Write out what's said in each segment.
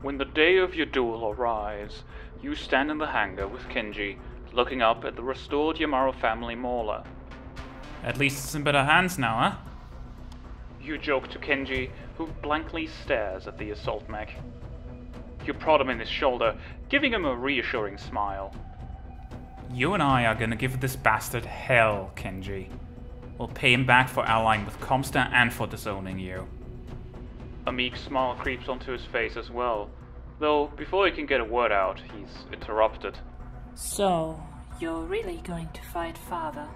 When the day of your duel arrives, you stand in the hangar with Kenji, looking up at the restored Yamaro family Mauler. At least it's in better hands now, huh? You joke to Kenji, who blankly stares at the assault mech. You prod him in his shoulder, giving him a reassuring smile. You and I are gonna give this bastard hell, Kenji. We'll pay him back for allying with Comstar and for disowning you. A meek smile creeps onto his face as well, though before he can get a word out, he's interrupted. So, you're really going to fight Father?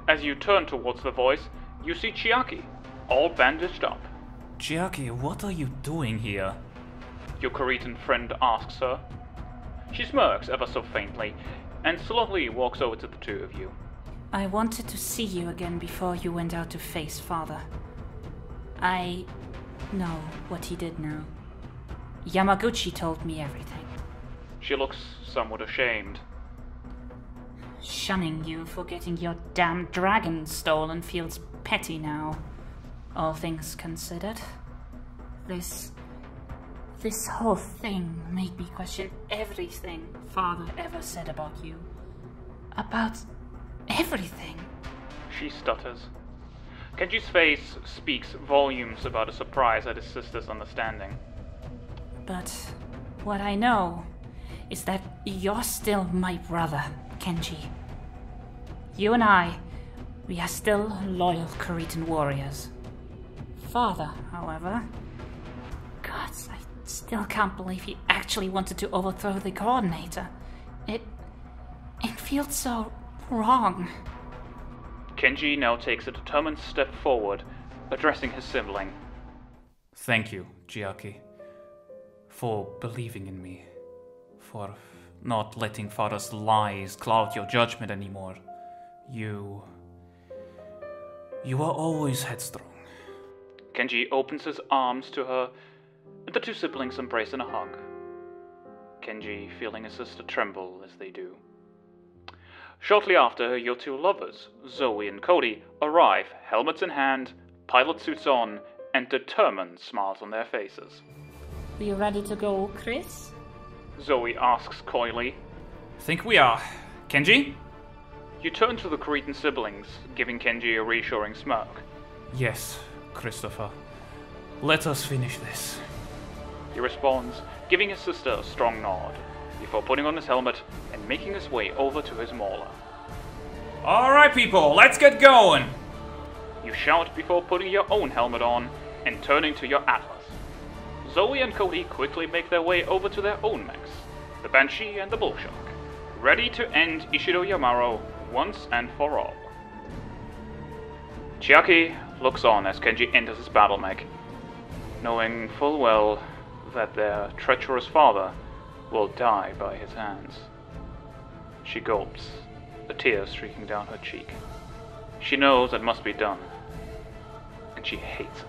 As you turn towards the voice, you see Chiaki, all bandaged up. Chiaki, what are you doing here? Your Koritan friend asks her. She smirks ever so faintly, and slowly walks over to the two of you. I wanted to see you again before you went out to face Father. I know what he did now. Yamaguchi told me everything. She looks somewhat ashamed. Shunning you for getting your damn dragon stolen feels petty now, all things considered. This whole thing made me question everything Father ever said about you. About everything. She stutters. Kenji's face speaks volumes about a surprise at his sister's understanding. But what I know is that you're still my brother, Kenji. You and we are still loyal Koritan warriors. Father, however... Gods, I still can't believe he actually wanted to overthrow the Coordinator. It feels so wrong. Kenji now takes a determined step forward, addressing his sibling. Thank you, Chiaki, for believing in me, for not letting Father's lies cloud your judgment anymore. You are always headstrong. Kenji opens his arms to her, and the two siblings embrace in a hug. Kenji feeling his sister tremble as they do. Shortly after, your two lovers, Zoe and Cody, arrive, helmets in hand, pilot suits on, and determined smiles on their faces. You ready to go, Chris? Zoe asks coyly. Think we are. Kenji? You turn to the Koritan siblings, giving Kenji a reassuring smirk. Yes, Christopher. Let us finish this. He responds, giving his sister a strong nod, before putting on his helmet and making his way over to his Mauler. Alright people, let's get going! You shout before putting your own helmet on and turning to your Atlas. Zoe and Cody quickly make their way over to their own mechs, the Banshee and the Bullshark, ready to end Ishido Yamaro once and for all. Chiaki looks on as Kenji enters his battle mech, knowing full well that their treacherous father will die by his hands. She gulps, a tear streaking down her cheek. She knows it must be done, and she hates it.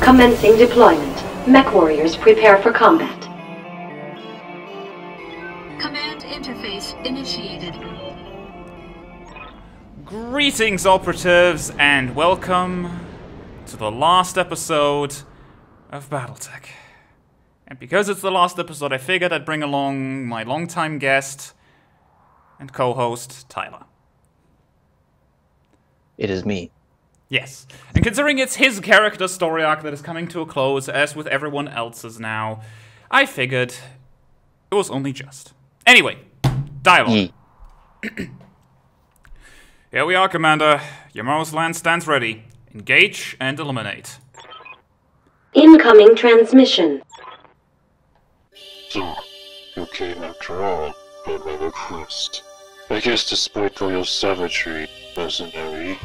Commencing deployment. Mech warriors prepare for combat. Command interface initiated. Greetings, operatives, and welcome to the last episode of Battletech. And because it's the last episode, I figured I'd bring along my longtime guest and co-host, Tyler. It is me. Yes, and considering it's his character story arc that is coming to a close, as with everyone else's now, I figured it was only just. Anyway, dialogue. Here we are, Commander. Yamaro's land stands ready. Engage and eliminate. Incoming transmission. So, you came after all, by my request. I guess despite all your savagery, mercenary,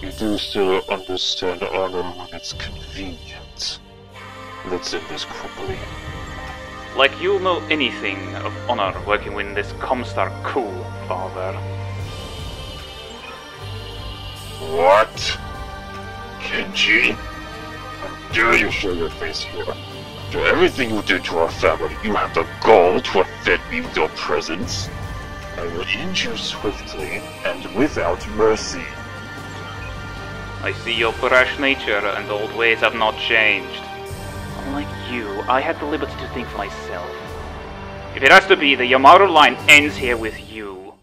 you do still understand honor when it's convenient. Let's end this quickly. Like you'll know anything of honor working with this Comstar cool, father. What? Kenji? How dare you show your face here? After everything you did to our family, you have the gall to offend me with your presence? I will end you swiftly and without mercy. I see your brash nature and old ways have not changed. Unlike you, I had the liberty to think for myself. If it has to be, the Yamaro line ends here with you.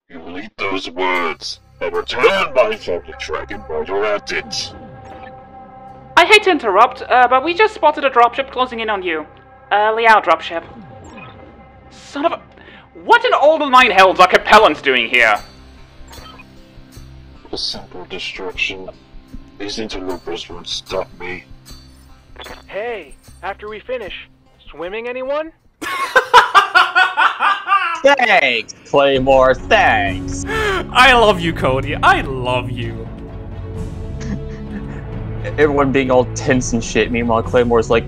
You will eat those words, and return my family dragon while you're at it. I hate to interrupt, but we just spotted a dropship closing in on you. Liao dropship. Son of a... What in all the nine hells are Capellans doing here? A simple distraction. These interlopers won't stop me. Hey, after we finish, swimming anyone? Thanks, Claymore, thanks! I love you, Cody. I love you. Everyone being all tense and shit, meanwhile Claymore's like,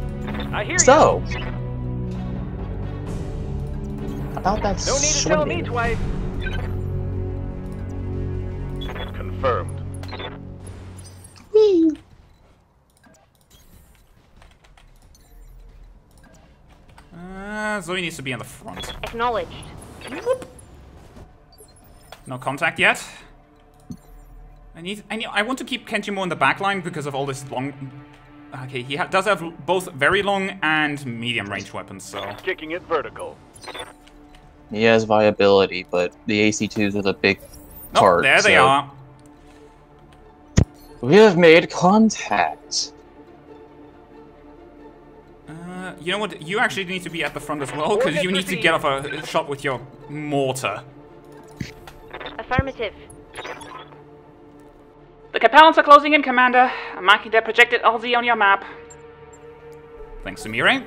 I hear so... about that you. No need to tell me swimming. twice. Confirmed. Whee! Zoe needs to be in the front. Acknowledged. No contact yet. I want to keep Kenji more in the back line because of all this long... Okay, he does have both very long and medium range weapons, so... Kicking it vertical. He has viability, but the AC2s are the big part. There they are. We have made contact. You know what? You actually need to be at the front as well, because you need to get off a shot with your mortar. Affirmative. The Capellans are closing in, Commander. I'm marking their projected LZ on your map. Thanks, Sumire.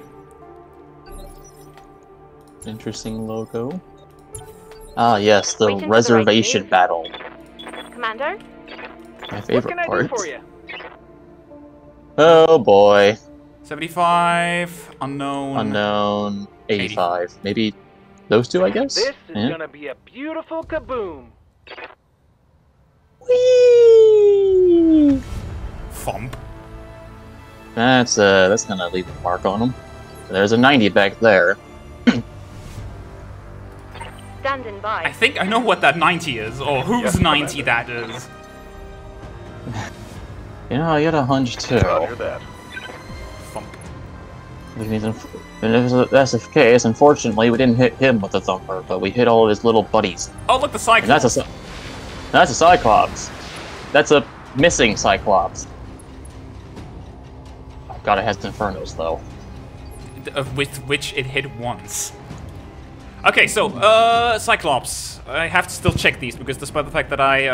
Interesting logo. Ah, yes, the Waiting for the reservation right battle. Commander? My What favorite can I part. do for you? Oh boy. 75, unknown. Unknown, 85. Maybe those two, I guess? This is Yeah. gonna be a beautiful kaboom. Whee! Thump. That's gonna leave a mark on him. There's a 90 back there. Standing by. I think I know what that 90 is, or whose Yes, 90 Commander. that is. You know, I got a hunch too. Roger that. Thump. Which means and if that's the case, unfortunately, we didn't hit him with the thumper, but we hit all of his little buddies. Oh, look, the And Cyclops. that's a Cyclops. That's a missing Cyclops. God, it has Infernos, though. With which it hit once. Okay, so, Cyclops. I have to still check these, because despite the fact that I,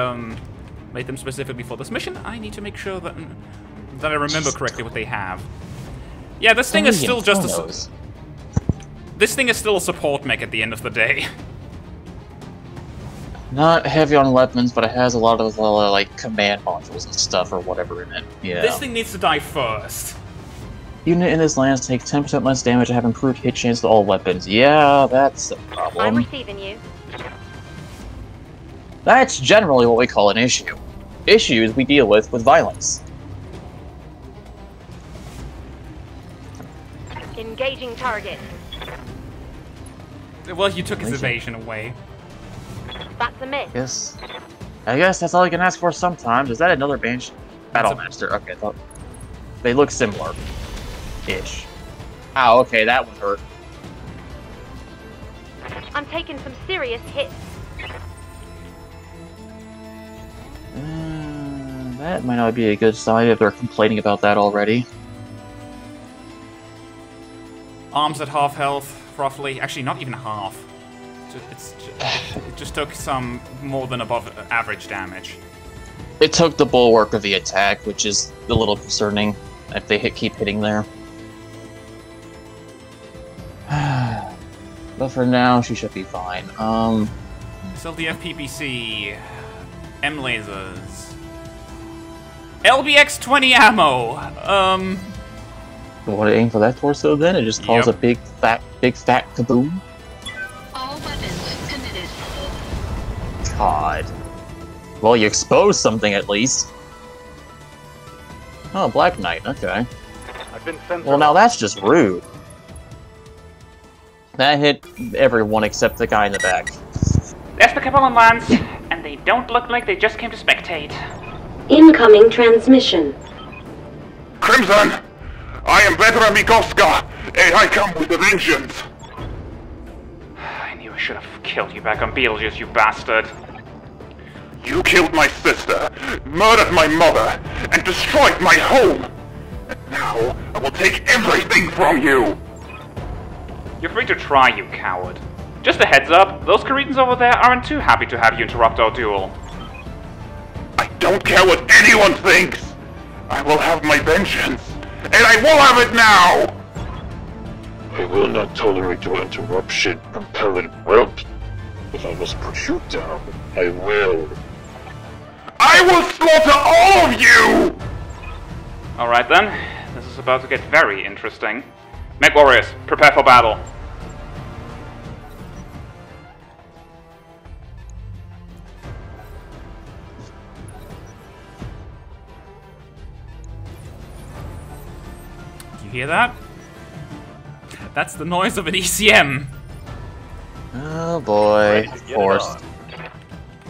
made them specifically for this mission, I need to make sure that I remember correctly what they have. Yeah, this thing is still just a... This thing is still a support mech at the end of the day. Not heavy on weapons, but it has a lot of, like, command modules and stuff or whatever in it. Yeah. This thing needs to die first. Unit in this lance takes 10% less damage and have improved hit chance to all weapons. Yeah, that's a I'm problem. receiving you. That's generally what we call an issue. Issues we deal with violence. Engaging target. Well, you took his evasion away. That's a miss. I guess that's all you can ask for sometimes. Is that another Battlemaster? Okay, I thought they look similar. Ish. Ow, okay, that one hurt. I'm taking some serious hits. That might not be a good sign if they're complaining about that already. Arms at half health, roughly. Actually, not even half. It just took some more than above average damage. It took the bulwark of the attack, which is a little concerning if they keep hitting there. But for now, she should be fine. Still the FPPC. M lasers. LBX-20 ammo. But want to aim for that torso then? It just calls a big fat kaboom? All weapons committed. God. Well, you exposed something at least. Oh, Black Knight, okay. I've been sent. Well, now that's just rude. That hit everyone except the guy in the back. There's the Capellan lands, and they don't look like they just came to spectate. Incoming transmission. Crimson! I am Vedra Mikoska, and I come with a vengeance! I knew I should have killed you back on Beetlejuice, you bastard. You killed my sister, murdered my mother, and destroyed my home! And now, I will take everything from you! You're free to try, you coward. Just a heads up, those Caretans over there aren't too happy to have you interrupt our duel. I don't care what anyone thinks! I will have my vengeance, and I will have it now! I will not tolerate your interruption, compelling whelp. If I must put you down, I will. I will slaughter all of you! Alright then, this is about to get very interesting. Mech Warriors, prepare for battle. You hear that? That's the noise of an ECM. Oh boy, of course.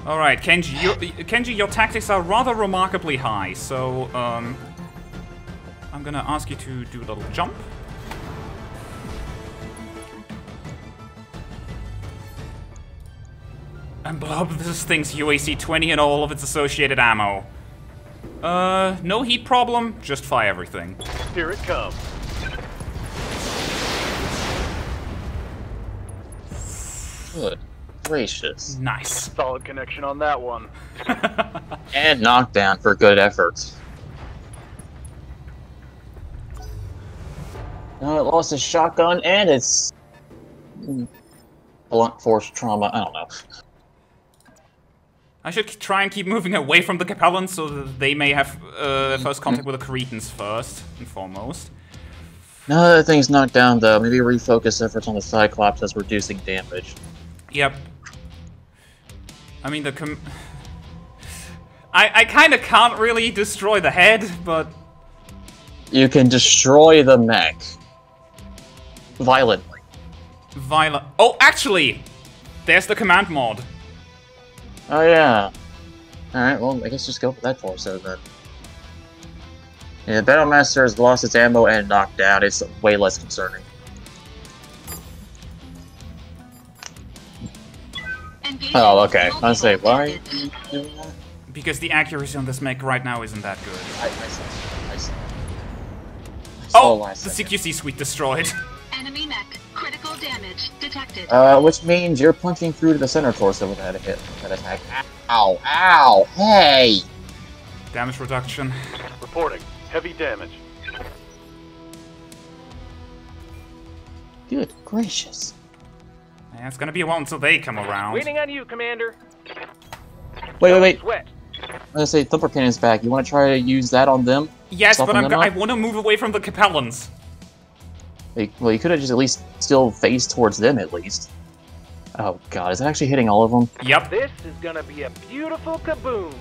Alright, Kenji, your tactics are rather remarkably high, so I'm gonna ask you to do a little jump. And blow up this thing's UAC 20 and all of its associated ammo. No heat problem, just fire everything. Here it comes. Good gracious. Nice. Solid connection on that one. And knockdown for good effort. No, it lost its shotgun and its blunt force trauma. I don't know. I should try and keep moving away from the Capellans so that they may have first contact with the Caretans first and foremost. Now that thing's knocked down, though, maybe refocus efforts on the Cyclops as reducing damage. Yep. I mean, I kind of can't really destroy the head, but... You can destroy the mech. Violently. Oh, actually! There's the command mod. Oh, yeah. Alright, well, I guess just go for that torso, then. Yeah, Battlemaster has lost its ammo and knocked down. It's way less concerning. Oh, okay. I was say, why are you doing that? Because the accuracy on this mech right now isn't that good. I see. Oh, the CQC suite destroyed. Enemy mech. Critical damage detected. Which means you're punching through to the center torso with that hit, that attack. Ow! Ow! Hey! Damage reduction. Reporting. Heavy damage. Good gracious. Yeah, it's gonna be a while until they come around. Waiting on you, Commander. Wait. Sweat. I was gonna say, Thumper Cannon's back. You wanna try to use that on them? Yes, but Soften them I up? want to move away from the Capellans. Well, you could have just at least still faced towards them, at least. Oh god, is that actually hitting all of them? Yep. This is gonna be a beautiful kaboom.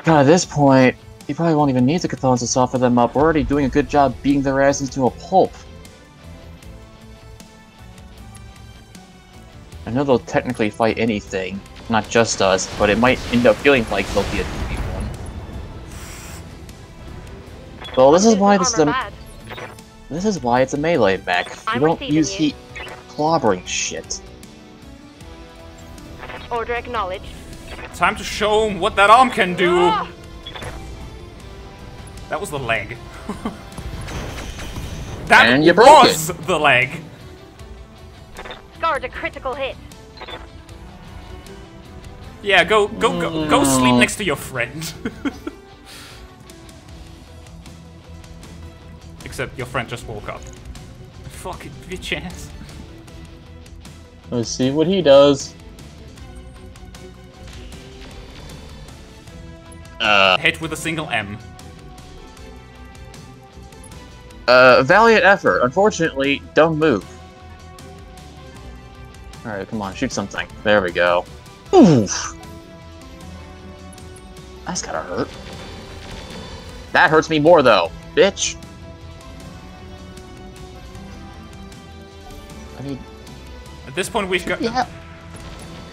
God, at this point, you probably won't even need the Cathons to soften them up. We're already doing a good job beating their asses to a pulp. I know they'll technically fight anything, not just us, but it might end up feeling like they'll be a 2v1. Well, this is why this is why it's a melee mech. You don't use heat clobbering shit. Order acknowledged. Time to show 'em what that arm can do. Ah! That was the leg. That And you broke was the leg. Scarred a critical hit. Yeah, go sleep next to your friend. Except your friend just woke up. Fucking bitch ass. Let's see what he does. Hit with a single M. Valiant effort. Unfortunately, don't move. Alright, come on, shoot something. There we go. Oof. That's gotta hurt. That hurts me more, though. Bitch. I mean... At this point, we've got... Yeah.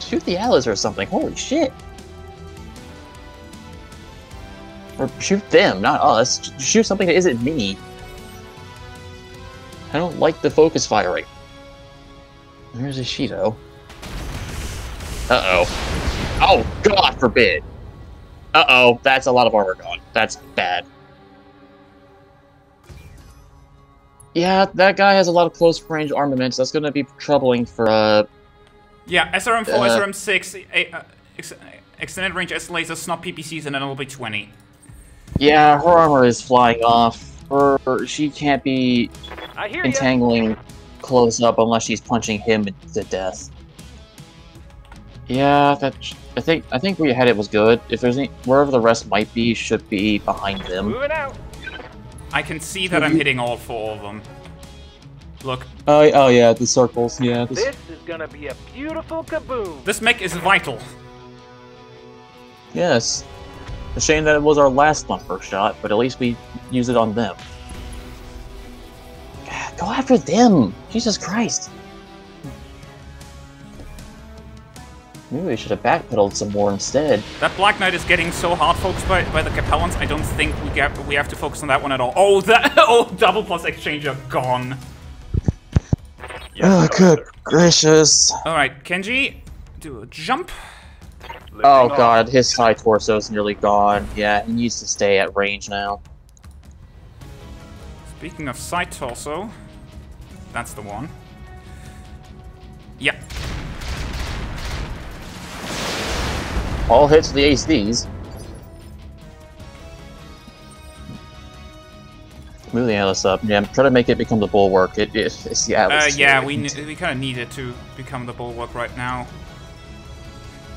Shoot the Alice or something. Holy shit. Or shoot them, not us. Shoot something that isn't me. I don't like the focus firing. There's Ishido. Uh-oh. Oh, God forbid. Uh-oh, that's a lot of armor gone. That's bad. Yeah, that guy has a lot of close-range armaments. That's gonna be troubling for, Yeah, SRM4, SRM6, extended range S lasers, not PPCs, and then it'll be 20. Yeah, her armor is flying off. She can't be entangling close up unless she's punching him to death. Yeah, I think where you had it was good. If there's any, wherever the rest might be, should be behind them. Moving out. I can see that I'm hitting all 4 of them. Look. Oh yeah, the circles. Yeah. This is gonna be a beautiful kaboom. This mech is vital. Yes. A shame that it was our last bumper shot, but at least we use it on them. God, go after them! Jesus Christ! Maybe we should have backpedaled some more instead. That Black Knight is getting so hard focused by the Capellans, I don't think we have to focus on that one at all. Oh, double plus exchanger gone. Oh, good gracious. Alright, Kenji, do a jump. Oh god, his side torso's nearly gone. Yeah, he needs to stay at range now. Speaking of side torso, that's the one. Yep. All hits for the ACs. Move the Atlas up. Yeah, try to make it become the bulwark. It's the Atlas. Yeah, we kind of need it to become the bulwark right now.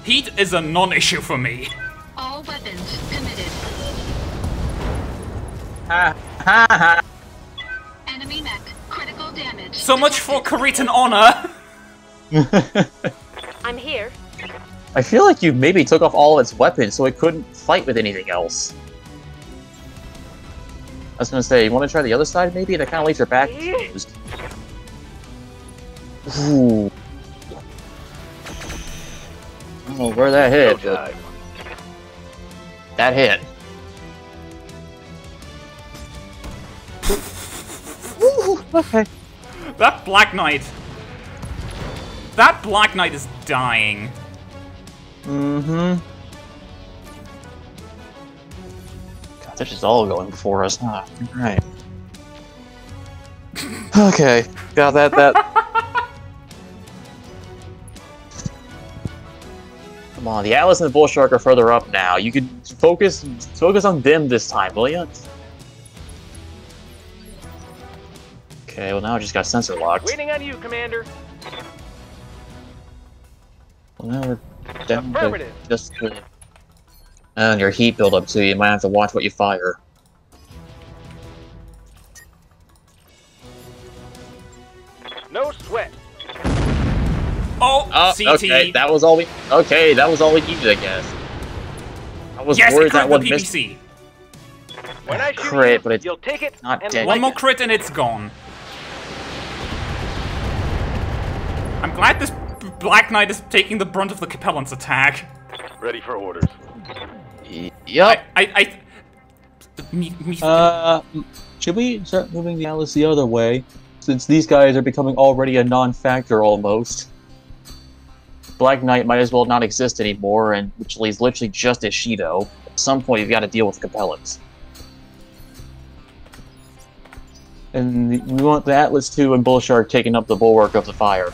Heat is a non-issue for me. All weapons committed. Ha ha ha! Enemy mech. Critical damage. So much for Cretan honor. I'm here. I feel like you maybe took off all of its weapons so it couldn't fight with anything else. I was gonna say, you want to try the other side maybe? That kind of leaves your back exposed. Ooh. I don't know where that hit, but that hit. Ooh, okay. That Black Knight. That Black Knight is dying. Mm-hmm. God, this is all going before us, huh? Right. Okay. Got that. Come on, the Atlas and the Bull Shark are further up now. You could focus on them this time, will ya? Okay, well now I just got sensor locked. Waiting on you, Commander. Well, now we're down to just and your heat buildup too. You might have to watch what you fire. No sweat. Oh, CT. Okay, that was all we. Okay, that was all we needed, I guess. I was worried that one missed. PPC. When I shoot Crit, you, but it's you'll take it not and dead. One like more it. crit and it's gone. I'm glad this Black Knight is taking the brunt of the Capellan's attack. Ready for orders. Yep. Should we start moving the Atlas the other way? Since these guys are becoming already a non-factor almost. Black Knight might as well not exist anymore, and which leaves literally just Ishido. At some point, you've got to deal with the Capellans. And we want the Atlas 2 and Bull Shark taking up the bulwark of the fire.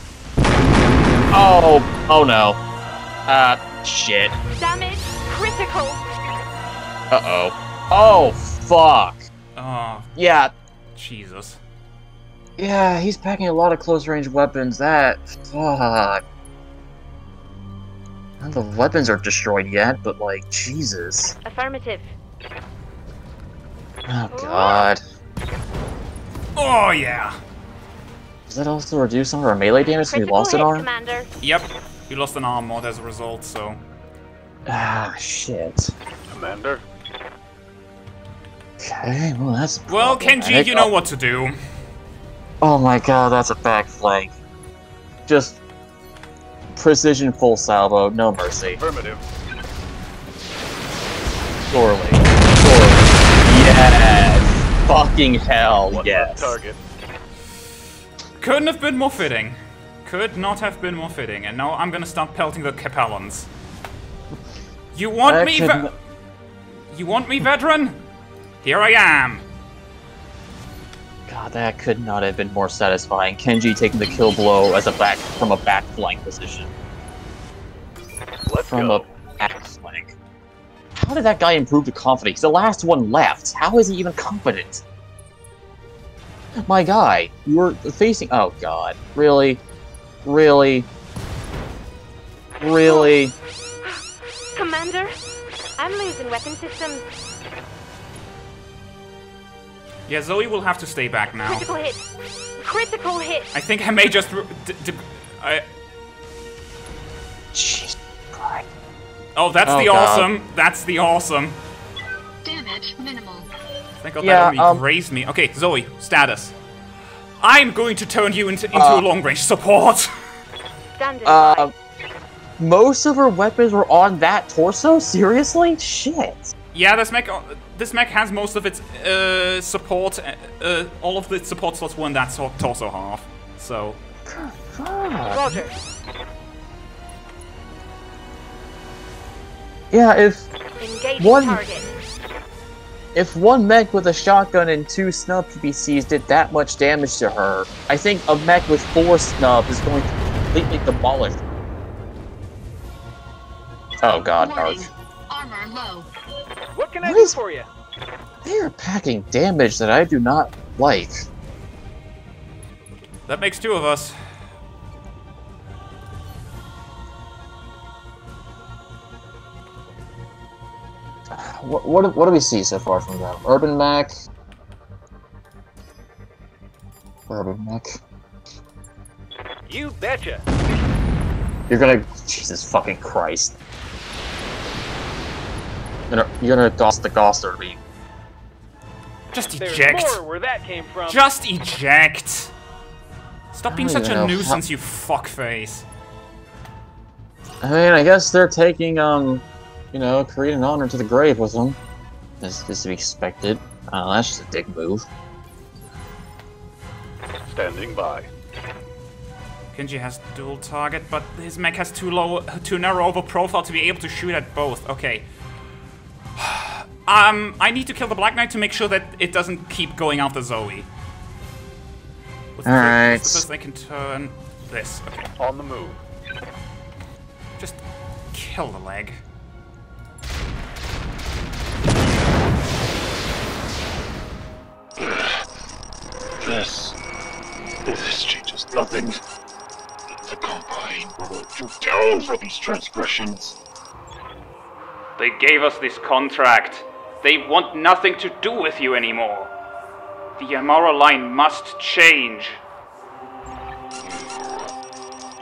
Oh no. Shit. Damage critical. Uh-oh. Oh, fuck. Oh, Yeah. Jesus. Yeah, he's packing a lot of close-range weapons. That... Fuck. None of the weapons are destroyed yet, but, like, Jesus. Affirmative. Oh, God. Oh, yeah. Does that also reduce some of our melee damage since we lost an arm? Commander. Yep. We lost an arm mod as a result, so... Ah, shit. Commander. Okay, well that's Well, Kenji, you know what to do. Oh my god, that's a back flank. Just... precision full salvo, no mercy. Affirmative. Surely. Yes! Fucking hell, One yes. left target. Couldn't have been more fitting. Could not have been more fitting. And now I'm gonna start pelting the Capellans. You want me, You want me, veteran? Here I am. God, that could not have been more satisfying. Kenji taking the kill blow as from a back flank position. Let's From go. a back flank. How did that guy improve to confidence? He's the last one left. How is he even confident? My guy, you were facing... Oh god. Really? Really? Really? Commander, I'm losing weapon systems. Yeah, Zoe will have to stay back now. Critical hit. Critical hit. I think I may just... Jeez Christ. Oh, that's the God. awesome. That's the awesome. Damage minimal. Thank God Yeah, that only grazed me. Okay, Zoe, status. I'm going to turn you into a long-range support. Standing by. Most of her weapons were on that torso? Seriously? Shit. Yeah, this mech has most of its support. All of the support slots were in that torso half. So. Roger. Yeah, Engaging target. If one mech with a shotgun and 2 snub PPCs did that much damage to her, I think a mech with 4 snubs is going to completely demolish her. Oh god, Warning. Arch. Armor low. What can I What do is- for you? They are packing damage that I do not like. That makes 2 of us. What do we see so far from them? Urban mech. Urban mech. You betcha. You're gonna... Jesus fucking Christ. You're gonna toss the Gosser beam. Just There's eject. more where that came from. Just eject. Stop being I don't such even a know nuisance, you fuckface. I mean, I guess they're taking, you know, Korean honor to the grave with them. As is to be expected. That's just a dick move. Standing by. Kenji has dual target, but his mech has too narrow of a profile to be able to shoot at both. Okay. I need to kill the Black Knight to make sure that it doesn't keep going after Zoe. Alright. What's the first they can turn this? Okay. On the move. Just kill the leg. This changes nothing. The Combine will let you down for these transgressions. They gave us this contract. They want nothing to do with you anymore. The Yamaro line must change.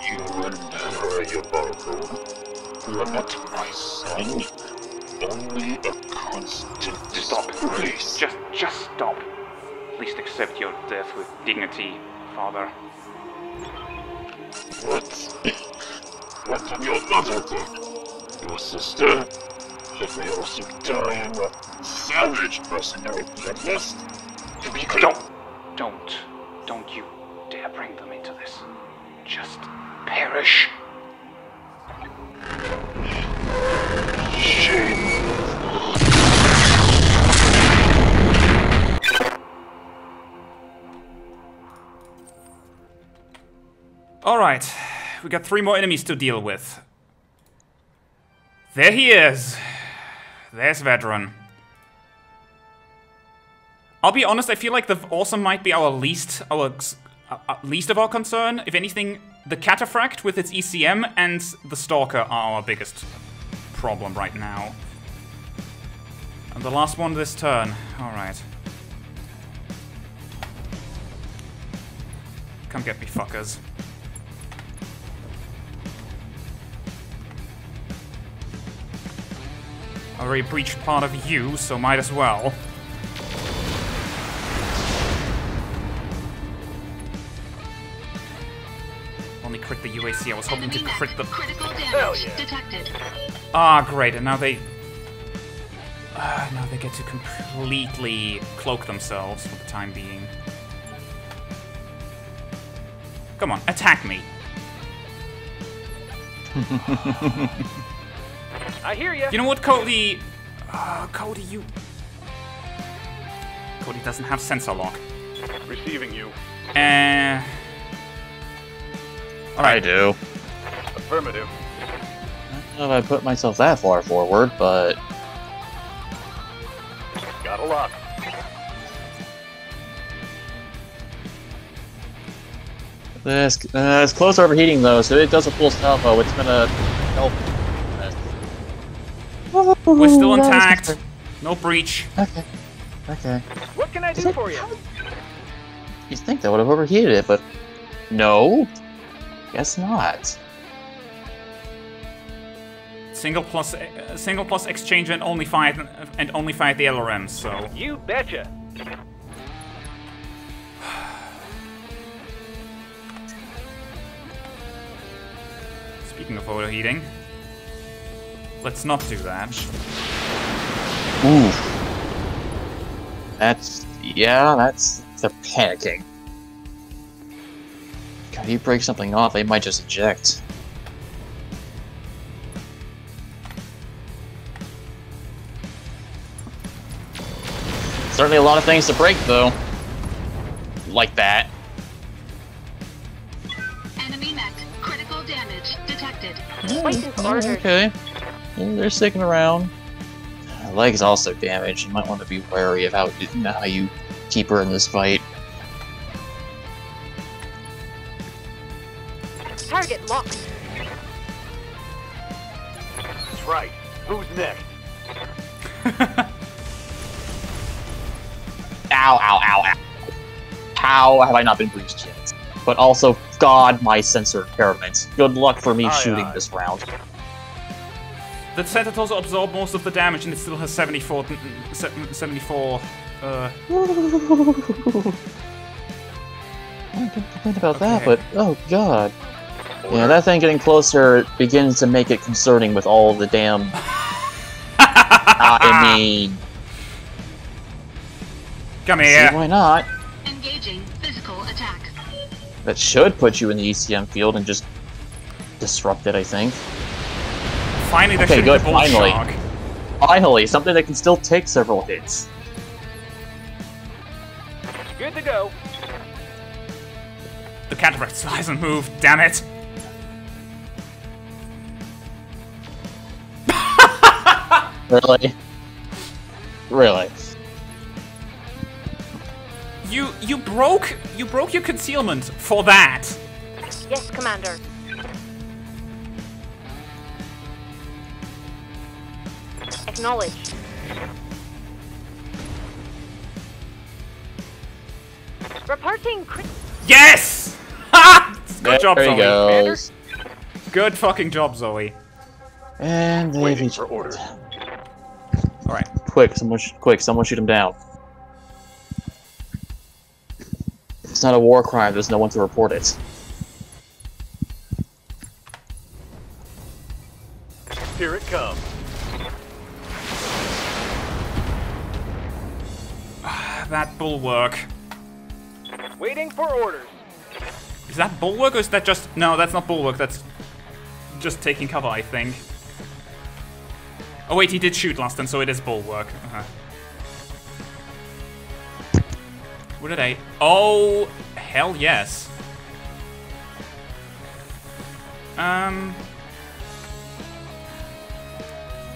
You were never a Yamaro. You are not my son. Only a constant disgrace. Just stop. At least accept your death with dignity, Father. What of your mother then? Your sister? Should they also die in a savage mercenary bloodlust? To be Don't you dare bring them into this. Just perish. Shame. Alright, we got 3 more enemies to deal with. There he is. There's Veteran. I'll be honest, I feel like the Awesome might be our least of our concern. If anything, the Cataphract with its ECM and the Stalker are our biggest problem right now. And the last one this turn. Alright. Come get me, fuckers. I already breached part of you, so might as well. Only crit the UAC. I was hoping to crit the... Critical damage detected. Ah, great, and now they... now they get to completely cloak themselves for the time being. Come on, attack me. I hear you. You know what, Cody? Cody, you... Cody doesn't have sensor lock. Receiving you. Alright. I do. Affirmative. I don't know if I put myself that far forward, but... Got a lock. It's close to overheating though, so it does a full salvo. It's gonna help. We're still intact. No breach. Okay. Okay. What can I do for you? You'd think that would have overheated it, but no. Guess not. Single plus exchange and only fire the LRMs. So You betcha. speaking of overheating, let's not do that. Ooh. They're panicking. God, you break something off, they might just eject. Certainly a lot of things to break, though. Like that. Enemy mech. Critical damage detected. Waiting for orders. Okay. Yeah, they're sticking around. Leg's also damaged. You might want to be wary of how you keep her in this fight. Target locked. That's right. Who's next? Ow, ow, ow, ow. How have I not been breached yet? But also, God, my sensor impairment. Good luck for me shooting this round. The Sentinels absorb most of the damage and it still has 74... I don't complain about that, but oh god. Yeah, that thing getting closer begins to make it concerning with all the damn... I mean... Come here! See, why not? Engaging physical attack. That should put you in the ECM field and just disrupt it, I think. Finally, there Okay, should good, be a bull finally. shock. Finally, something that can still take several hits. Good to go. The cataract still hasn't moved, damn it! Really? Really? You broke your concealment for that. Yes, Commander. Acknowledged. Reporting Yes! Ha! Good job, There he Zoe. goes. Good fucking job, Zoe. And they've Waiting each... for orders. Alright. Quick, someone shoot him down. It's not a war crime, there's no one to report it. Here it comes. That bulwark. Waiting for orders. Is that bulwark or is that just... No, that's not bulwark, that's just taking cover, I think. Oh wait, he did shoot last time, so it is bulwark. What did I... Oh, hell yes.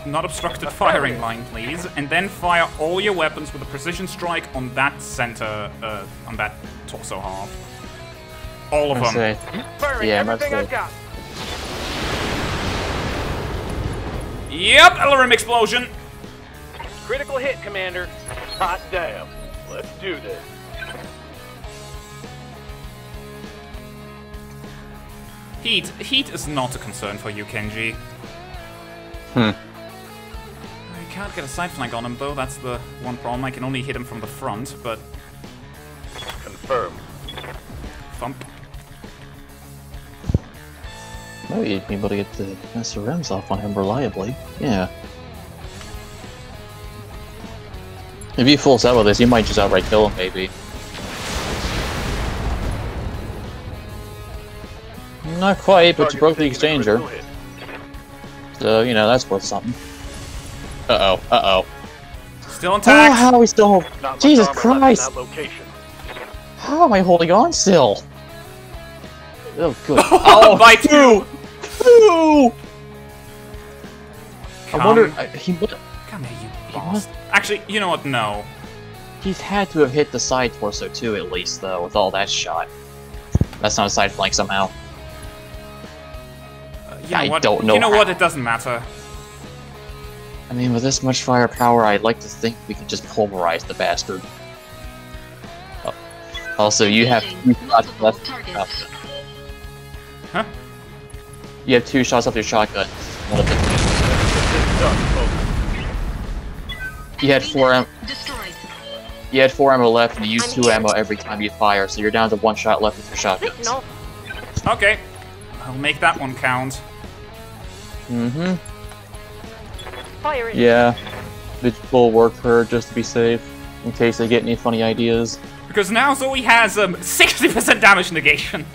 Not obstructed firing line, please. And then fire all your weapons with a precision strike on that center, on that torso half. All of them. Firing everything I've got. Yep, LRM explosion. Critical hit, Commander. Hot damn. Let's do this. Heat is not a concern for you, Kenji. I can't get a side flank on him, though. That's the one problem. I can only hit him from the front, but... Confirmed. Thump. Maybe you'd be able to get the SRMs off on him reliably. Yeah. If you full set with this, you might just outright kill him, maybe. Not quite, but you broke the exchanger. So, you know, that's worth something. Uh-oh, uh-oh. Still intact! Oh, how are we still... Jesus Christ! How am I holding on still? Oh, good. Oh, by two! Two! I wonder... he would... Come here, you boss. Actually, you know what? No. He's had to have hit the side torso too, at least, though, with all that shot. That's not a side flank somehow. You know don't know. You know what? It doesn't matter. I mean, with this much firepower, I'd like to think we can just pulverize the bastard. Oh. Also, you have 2 shots left. Huh? You have 2 shots off your shotgun. One of them. You had 4 ammo. You had 4 ammo left, and you use 2 ammo every time you fire, so you're down to 1 shot left with your shotguns. Okay. I'll make that one count. Mm-hmm. Fire it. Yeah. It will work for her just to be safe, in case they get any funny ideas. Because now Zoe has 60% damage negation.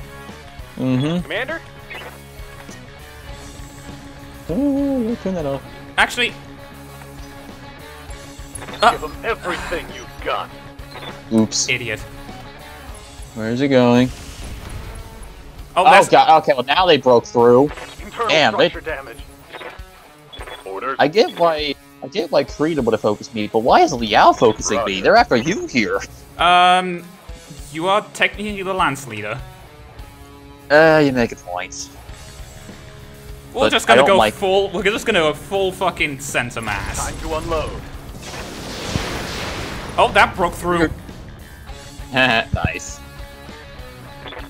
Mm-hmm. Commander? Oh, turn that off. Actually... Give them everything you've got. Oops. Idiot. Where's it going? Oh, God. Okay, well now they broke through. Damn, Damage. Orders. I get why Krita would have focused me, but why is Liao focusing me? They're after you here. You are technically the lance leader. You make a point. We're just gonna go full. We're just gonna go full fucking center mass. Time to unload. Oh, that broke through. Nice.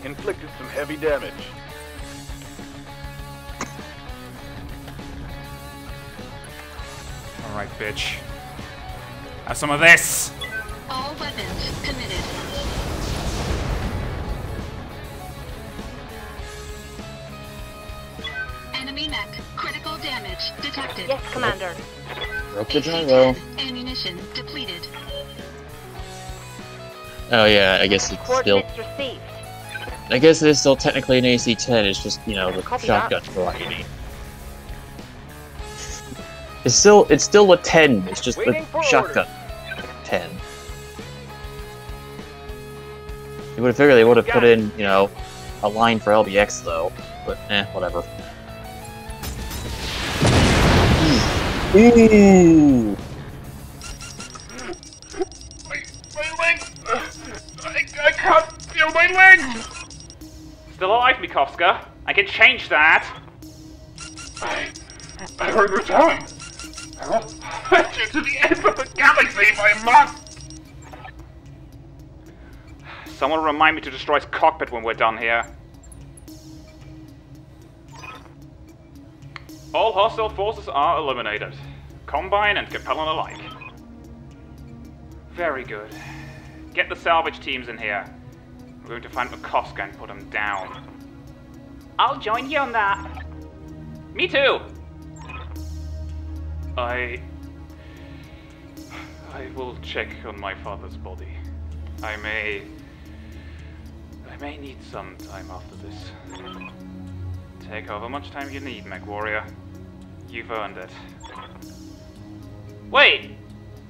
Inflicted some heavy damage. Alright, bitch. Have some of this! All weapons committed. Enemy mech. Critical damage detected. Yes, Commander. Broke the gyro. Ammunition depleted. Oh yeah, I guess it's still... Coordinates received. I guess it is still technically an AC-10, it's just, you know, the Copy shotgun variety. It's still a 10, it's just the shotgun 10. You would have figured they would have put in, you know, a line for LBX though, but whatever. Ooh! My leg! I can't feel my leg! Still alive, Mikoska. I can change that. I will return. I will fetch you to the end of the galaxy if I must. Someone remind me to destroy his cockpit when we're done here. All hostile forces are eliminated. Combine and Capellan alike. Very good. Get the salvage teams in here. We're going to find Mikoska and put him down. I'll join you on that. Me too. I will check on my father's body. I may need some time after this. Take however much time you need, Mech Warrior. You've earned it. Wait!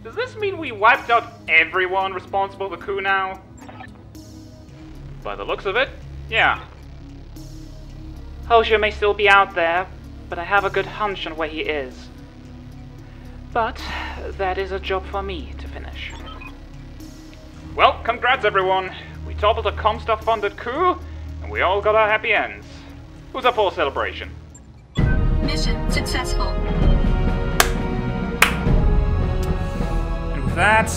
Does this mean we wiped out everyone responsible for the coup now? By the looks of it, yeah. Hosier may still be out there, but I have a good hunch on where he is. But that is a job for me to finish. Well, congrats everyone! We toppled a Comstar-funded coup, and we all got our happy ends. Who's up for a celebration? Mission successful. And with that,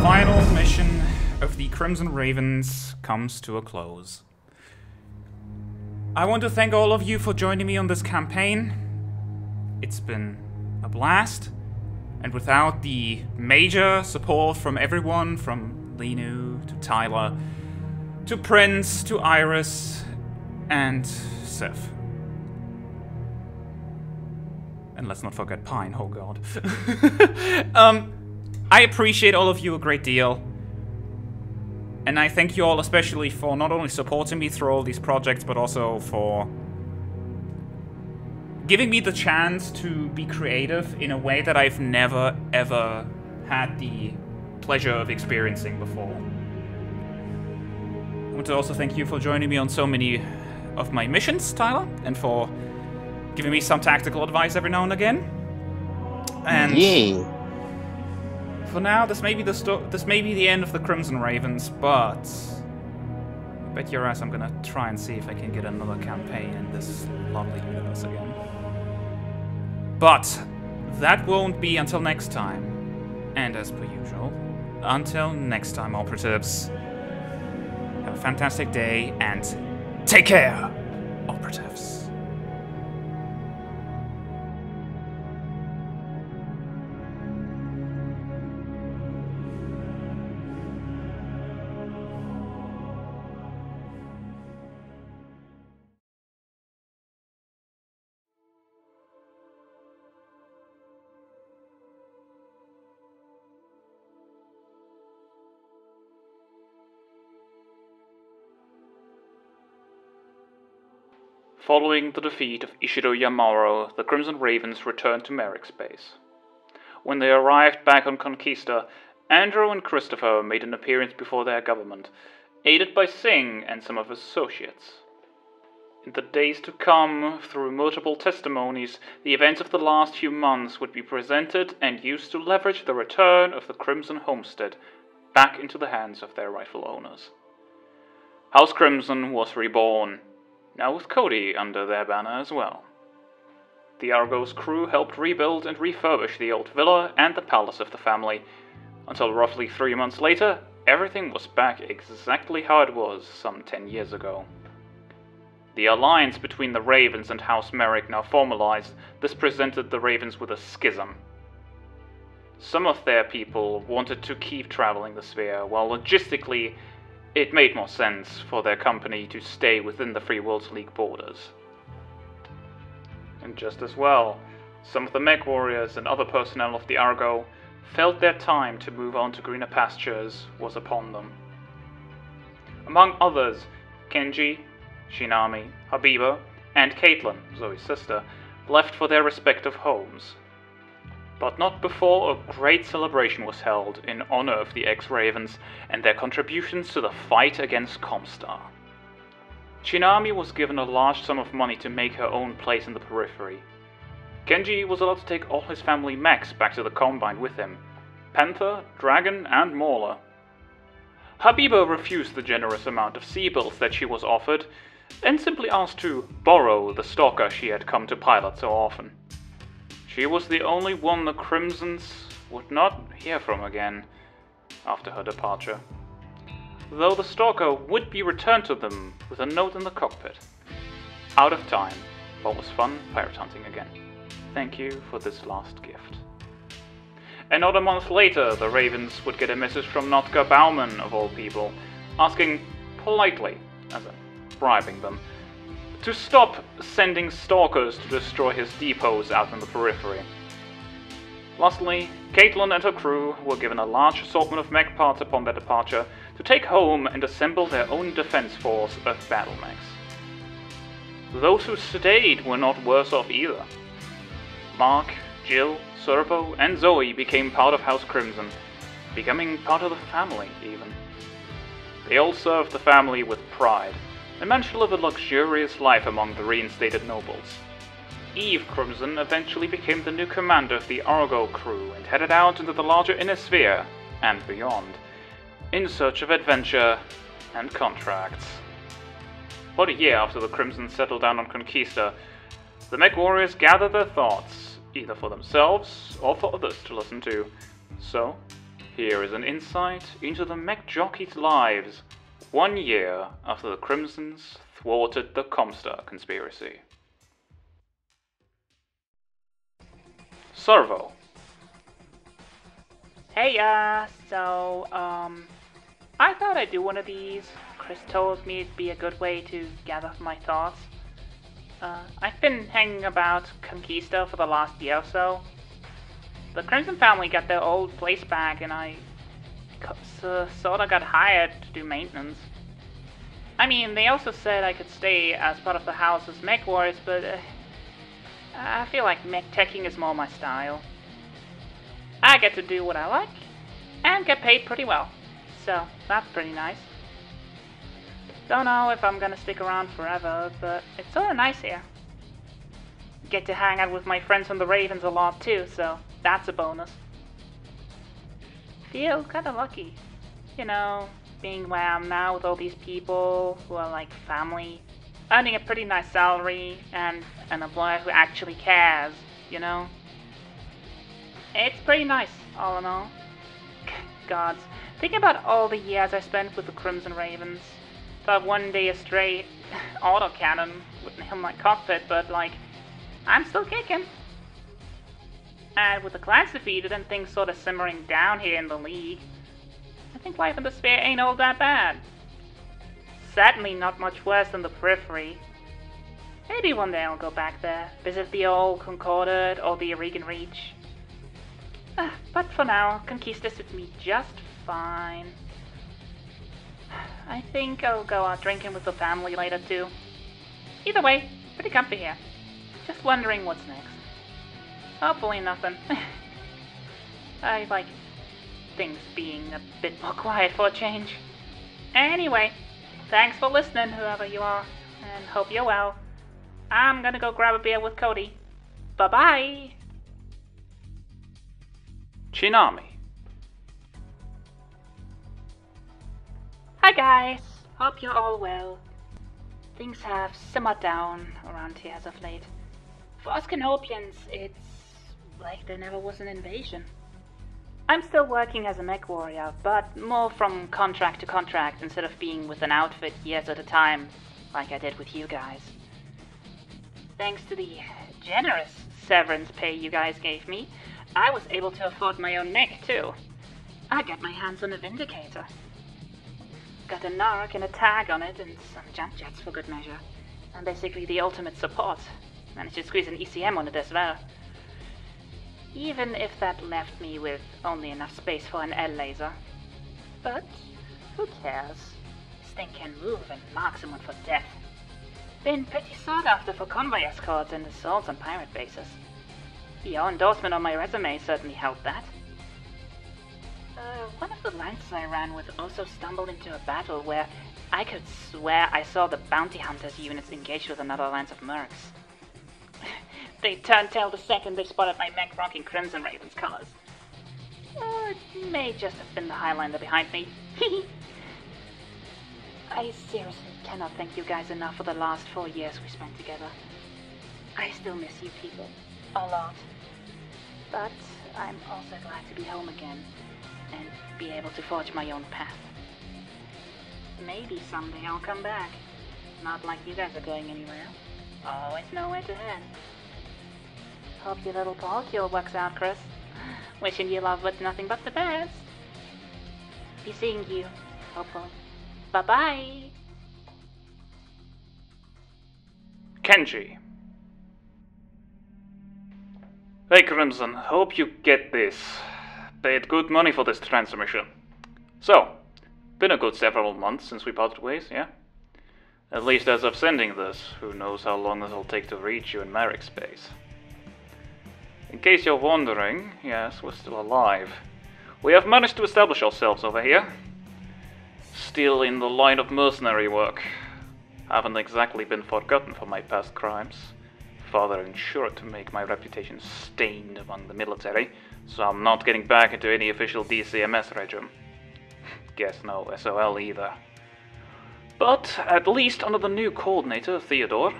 final mission of the Crimson Ravens comes to a close. I want to thank all of you for joining me on this campaign. It's been a blast, and without the major support from everyone, from Linu to Tyler, to Prince, to Iris, and Sif. And let's not forget Pine, oh god. I appreciate all of you a great deal. And I thank you all especially for not only supporting me through all these projects, but also for giving me the chance to be creative in a way that I've never, ever had the pleasure of experiencing before. I want to also thank you for joining me on so many of my missions, Tyler, and for giving me some tactical advice every now and again. And Yay! For now, this may be the end of the Crimson Ravens, but bet your ass I'm gonna try and see if I can get another campaign in this lovely universe again. But that won't be until next time. And as per usual, until next time, operatives, have a fantastic day and take care, operatives. Following the defeat of Ishido Yamaro, the Crimson Ravens returned to Merrick's base. When they arrived back on Conquista, Andrew and Christopher made an appearance before their government, aided by Singh and some of his associates. In the days to come, through multiple testimonies, the events of the last few months would be presented and used to leverage the return of the Crimson Homestead back into the hands of their rightful owners. House Crimson was reborn, now with Cody under their banner as well. The Argo's crew helped rebuild and refurbish the old villa and the palace of the family, until roughly 3 months later, everything was back exactly how it was some 10 years ago. The alliance between the Ravens and House Merrick now formalized. This presented the Ravens with a schism. Some of their people wanted to keep traveling the sphere, while logistically, it made more sense for their company to stay within the Free Worlds League borders. And just as well, some of the mech warriors and other personnel of the Argo felt their time to move on to greener pastures was upon them. Among others, Kenji, Shinami, Habiba, and Caitlin, Zoe's sister, left for their respective homes. But not before a great celebration was held in honor of the ex-Ravens and their contributions to the fight against Comstar. Shinami was given a large sum of money to make her own place in the periphery. Kenji was allowed to take all his family mechs back to the Combine with him, Panther, Dragon, and Mauler. Habiba refused the generous amount of sea-bills that she was offered, and simply asked to borrow the stalker she had come to pilot so often. She was the only one the Crimsons would not hear from again after her departure, though the stalker would be returned to them with a note in the cockpit. Out of time, but was fun pirate hunting again. Thank you for this last gift. Another month later, the Ravens would get a message from Notka Bauman, of all people, asking politely, as in bribing them, to stop sending stalkers to destroy his depots out in the periphery. Lastly, Caitlin and her crew were given a large assortment of mech parts upon their departure to take home and assemble their own defense force of battle mechs. Those who stayed were not worse off either. Mark, Jill, Servo, and Zoe became part of House Crimson, becoming part of the family even. They all served the family with pride, and managed to live a luxurious life among the reinstated nobles. Eve Crimson eventually became the new commander of the Argo crew and headed out into the larger inner sphere, and beyond, in search of adventure and contracts. About a year after the Crimson settled down on Conquista, the mech warriors gathered their thoughts, either for themselves or for others to listen to. So, Here is an insight into the mech jockeys' lives 1 year after the Crimsons thwarted the Comstar conspiracy. Servo. Hey, I thought I'd do one of these. Chris told me it'd be a good way to gather my thoughts. I've been hanging about Conquista for the last year or so. The Crimson family got their old place back, and I sorta got hired to do maintenance. I mean, they also said I could stay as part of the house's mech wars, but I feel like mech teching is more my style. I get to do what I like, and get paid pretty well, so that's pretty nice. Don't know if I'm gonna stick around forever, but it's sorta nice here. Get to hang out with my friends from the Ravens a lot too, so that's a bonus. Feel kinda lucky, you know, being where I am now with all these people who are like family, earning a pretty nice salary, and an employer who actually cares, you know? It's pretty nice, all in all. Gods, thinking about all the years I spent with the Crimson Ravens. Thought one day a stray autocannon would nail my cockpit, but like, I'm still kicking. And with the clans defeated and things sort of simmering down here in the league, I think life in the sphere ain't all that bad. Certainly not much worse than the periphery. Maybe one day I'll go back there, visit the old Concordat or the Regan Reach. But for now, Conquista suits me just fine. I think I'll go out drinking with the family later too. Either way, pretty comfy here. Just wondering what's next. Hopefully nothing. I like things being a bit more quiet for a change. Anyway, thanks for listening, whoever you are, and hope you're well. I'm gonna go grab a beer with Cody. Bye-bye! Chinami. Hi guys, hope you're all well. Things have simmered down around here as of late. For us Canopians, it's like there never was an invasion. I'm still working as a mech warrior, but more from contract to contract instead of being with an outfit years at a time, like I did with you guys. Thanks to the generous severance pay you guys gave me, I was able to afford my own mech too. I got my hands on a Vindicator. Got a Narc and a tag on it, and some jump jets for good measure. And basically the ultimate support. Managed to squeeze an ECM on it as well. Even if that left me with only enough space for an L laser. But who cares? This thing can move and mark someone for death. Been pretty sought after for convoy escorts and assaults on pirate bases. Your endorsement on my resume certainly helped that. One of the lances I ran with also stumbled into a battle where I could swear I saw the bounty hunters units engaged with another lance of mercs. They turned tail the second they spotted my mech rocking Crimson Raven's colors. Or it may just have been the Highlander behind me. I seriously cannot thank you guys enough for the last 4 years we spent together. I still miss you people. A lot. But I'm also glad to be home again. And be able to forge my own path. Maybe someday I'll come back. Not like you guys are going anywhere. Always nowhere to head. Hope your little polycule works out, Chris. Wishing you love but nothing but the best. Be seeing you, hopefully. Bye-bye! Kenji. Hey Crimson, hope you get this. Paid good money for this transmission. So, been a good several months since we parted ways, yeah? At least as of sending this, who knows how long it'll take to reach you in Merrick space. In case you're wondering, yes, we're still alive. We have managed to establish ourselves over here. Still in the line of mercenary work. Haven't exactly been forgotten for my past crimes. Father ensured to make my reputation stained among the military, so I'm not getting back into any official DCMS regime. Guess no SOL either. But at least under the new coordinator, Theodore,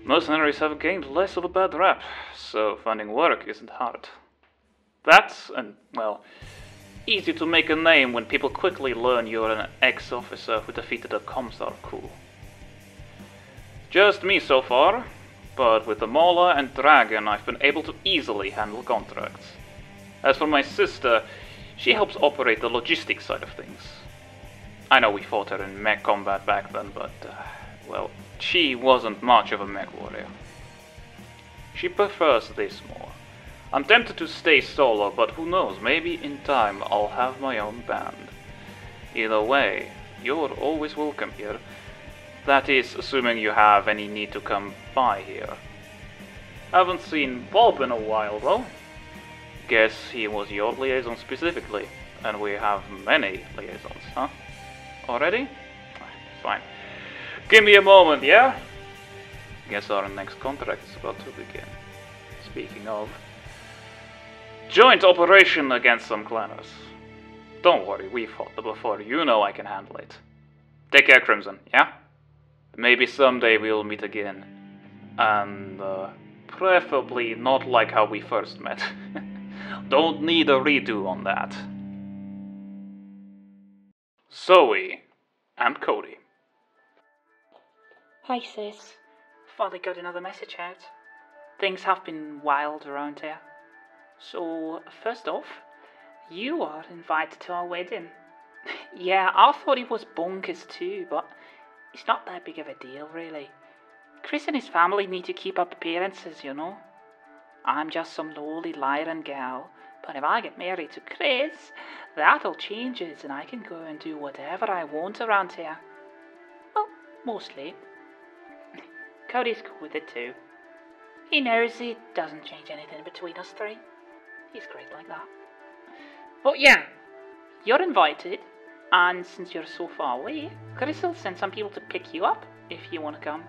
mercenaries have gained less of a bad rap, so finding work isn't hard. That, and, well, easy to make a name when people quickly learn you're an ex-officer who defeated a Comstar coup. Just me so far, but with the Mauler and Dragon I've been able to easily handle contracts. As for my sister, she helps operate the logistics side of things. I know we fought her in mech combat back then, but, well, she wasn't much of a mech warrior. She prefers this more. I'm tempted to stay solo, but who knows, maybe in time I'll have my own band. Either way, you're always welcome here. That is, assuming you have any need to come by here. Haven't seen Bob in a while, though. Guess he was your liaison specifically, and we have many liaisons, huh? Already? Fine. Give me a moment, yeah? Guess our next contract is about to begin. Speaking of... joint operation against some clanners. Don't worry, we fought them before. You know I can handle it. Take care, Crimson, yeah? Maybe someday we'll meet again. And, preferably not like how we first met. Don't need a redo on that. Zoe and Cody. Hi, sis. Finally got another message out. Things have been wild around here. So, first off, you are invited to our wedding. Yeah, I thought it was bonkers too, but it's not that big of a deal, really. Chris and his family need to keep up appearances, you know. I'm just some lowly Lyran gal, but if I get married to Chris, that all changes and I can go and do whatever I want around here. Well, mostly. Cody's cool with it too. He knows it doesn't change anything between us three. He's great like that. But yeah, you're invited, and since you're so far away, Chris will send some people to pick you up if you want to come.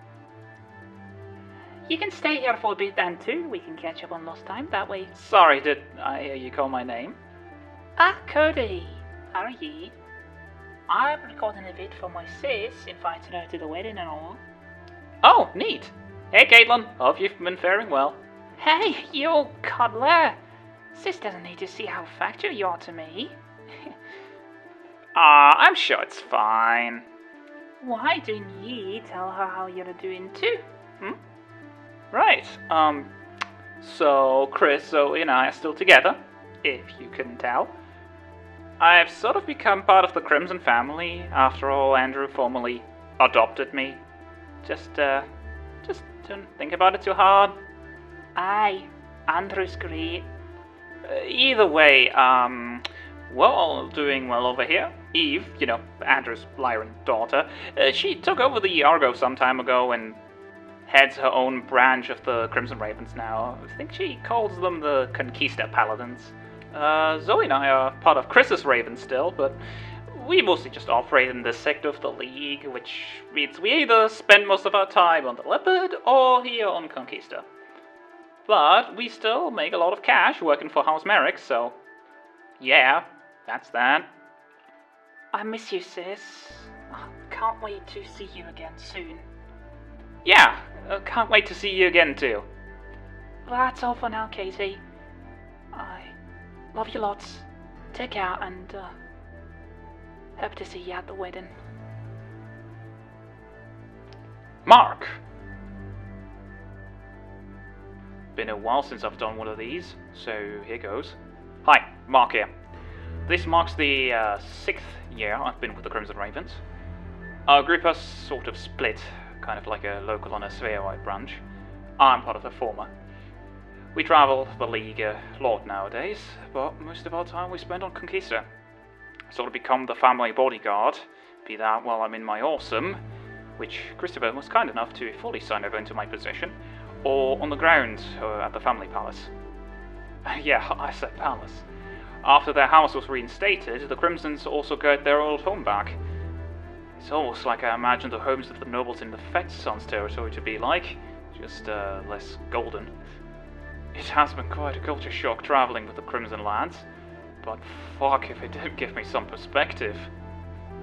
You can stay here for a bit then too. We can catch up on lost time that way. Sorry, did I hear you call my name? Ah, Cody. How are you? I'm recording a bit for my sis, inviting her to the wedding and all. Oh, neat. Hey, Caitlin. Hope you've been faring well. Hey, you old cuddler. Sis doesn't need to see how affectionate you are to me. I'm sure it's fine. Why don't you tell her how you're doing too? Right, so Chris, Zoe, and I are still together, if you couldn't tell. I've sort of become part of the Crimson family. After all, Andrew formally adopted me. Just don't think about it too hard. Aye, Andrew's great. Either way, we're all doing well over here. Eve, you know, Andrew's Lyran daughter, she took over the Argo some time ago and heads her own branch of the Crimson Ravens now. I think she calls them the Conquista Paladins. Zoe and I are part of Chris's Ravens still, but we mostly just operate in this sector of the League, which means we either spend most of our time on the Leopard or here on Conquista. But we still make a lot of cash working for House Merrick, so yeah, that's that. I miss you, sis. Can't wait to see you again soon. Yeah, can't wait to see you again too. Well, that's all for now, Katie. I love you lots. Take care and hope to see you at the wedding. Mark! Been a while since I've done one of these, so here goes. Hi, Mark here. This marks the 6th year I've been with the Crimson Ravens. Our group has sort of split, kind of like a local and a sphere-wide branch. I'm part of the former. We travel the League a lot nowadays, but most of our time we spend on Conquista. Sort of become the family bodyguard, be that while I'm in my awesome, which Christopher was kind enough to fully sign over into my position, or on the ground at the family palace. Yeah, I said palace. After their house was reinstated, the Crimsons also got their old home back. It's almost like I imagined the homes of the nobles in the Fetch Sons territory to be like, just less golden. It has been quite a culture shock travelling with the Crimson lads, but fuck if it didn't give me some perspective.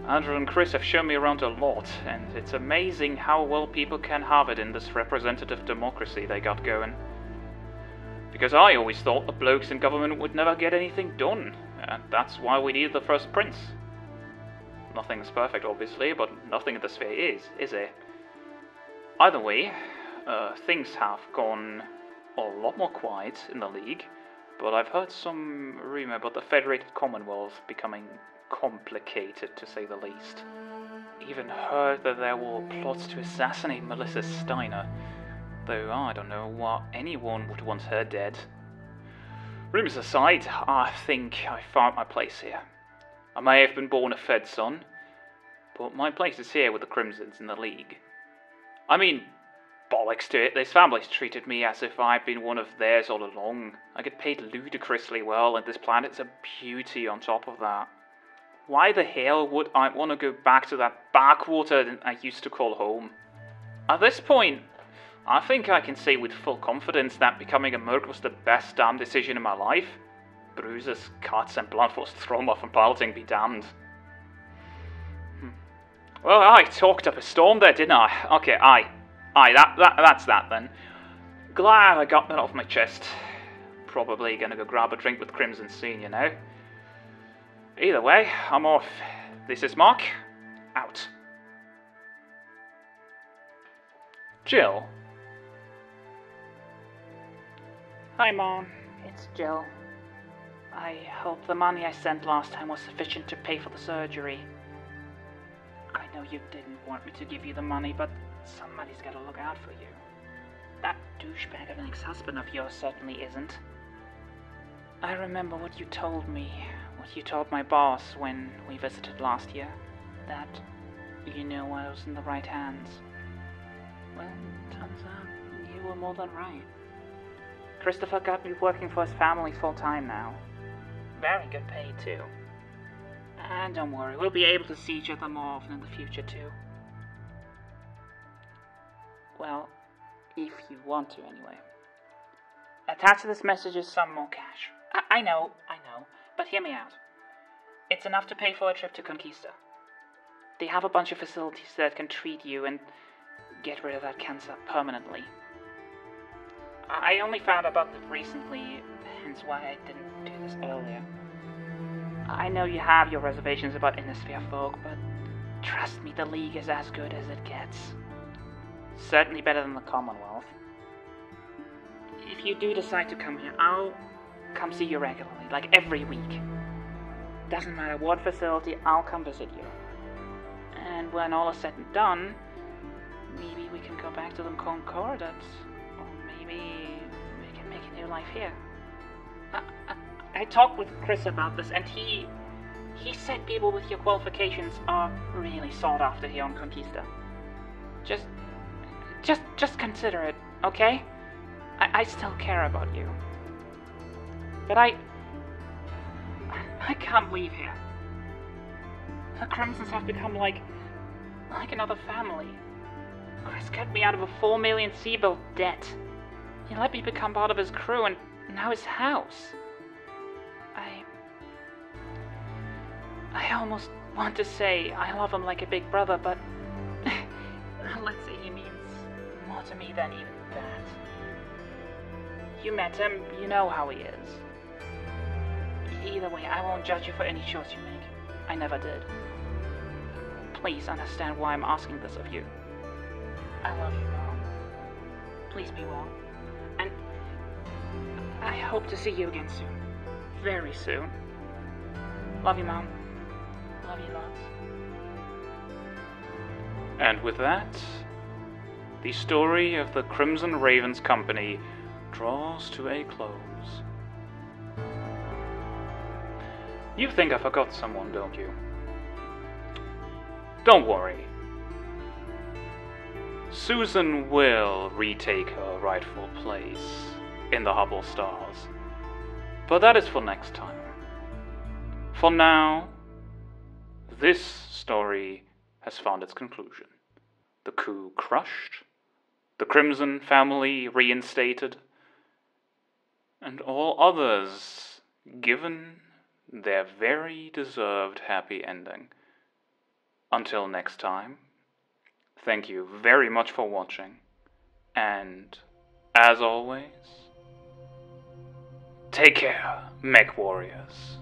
Andrew and Chris have shown me around a lot, and it's amazing how well people can have it in this representative democracy they got going. Because I always thought the blokes in government would never get anything done, And that's why we need the first prince. Nothing's perfect, obviously, but nothing in the sphere is it? Either way, things have gone a lot more quiet in the League, but I've heard some rumor about the Federated Commonwealth becoming complicated, to say the least. Even heard that there were plots to assassinate Melissa Steiner, though I don't know what anyone would want her dead. Rumors aside, I think I found my place here. I may have been born a Fed son, but my place is here with the Crimsons in the League. I mean, bollocks to it, this family's treated me as if I'd been one of theirs all along. I get paid ludicrously well, and this planet's a beauty on top of that. Why the hell would I want to go back to that backwater that I used to call home? At this point, I think I can say with full confidence that becoming a merc was the best damn decision in my life. Bruises, cuts, and blunt force trauma from piloting be damned. Well, I talked up a storm there, didn't I? Okay, that's that then. Glad I got that off my chest. Probably gonna go grab a drink with Crimson Senior now. Either way, I'm off. This is Mark, out. Jill. Hi, Mom. It's Jill. I hope the money I sent last time was sufficient to pay for the surgery. I know you didn't want me to give you the money, but somebody's gotta look out for you. That douchebag of an ex-husband of yours certainly isn't. I remember what you told me, what you told my boss when we visited last year. That you knew I was in the right hands. Well, turns out you were more than right. Christopher got me working for his family full-time now. Very good pay, too. And don't worry, we'll be able to see each other more often in the future, too. Well, if you want to, anyway. Attached to this message is some more cash. I know, but hear me out. It's enough to pay for a trip to Conquista. They have a bunch of facilities that can treat you and get rid of that cancer permanently. I only found out about it recently, hence why I didn't do this earlier. I know you have your reservations about Innisphere folk, but trust me, the League is as good as it gets. Certainly better than the Commonwealth. If you do decide to come here, I'll come see you regularly, like every week. Doesn't matter what facility, I'll come visit you. And when all is said and done, maybe we can go back to the Concordat. Maybe we can make a new life here. I talked with Chris about this, and he said people with your qualifications are really sought after here on Conquista. Just consider it, okay? I still care about you. But I can't leave here. The Crimsons have become like another family. Chris got me out of a 4 million C-bill debt. He let me become part of his crew, and now his house. I almost want to say I love him like a big brother, but let's say he means more to me than even that. You met him, you know how he is. Either way, I won't judge you for any choice you make. I never did. Please understand why I'm asking this of you. I love you, Mom. Please be well. And I hope to see you again soon. Very soon. Love you, Mom. Love you lots. And with that, the story of the Crimson Ravens Company draws to a close. You think I forgot someone, don't you? Don't worry. Susan will retake her rightful place in the Hubble stars. But that is for next time. For now, this story has found its conclusion. The coup crushed, the Crimson family reinstated, and all others given their very deserved happy ending. Until next time, thank you very much for watching, and as always, take care, mech warriors.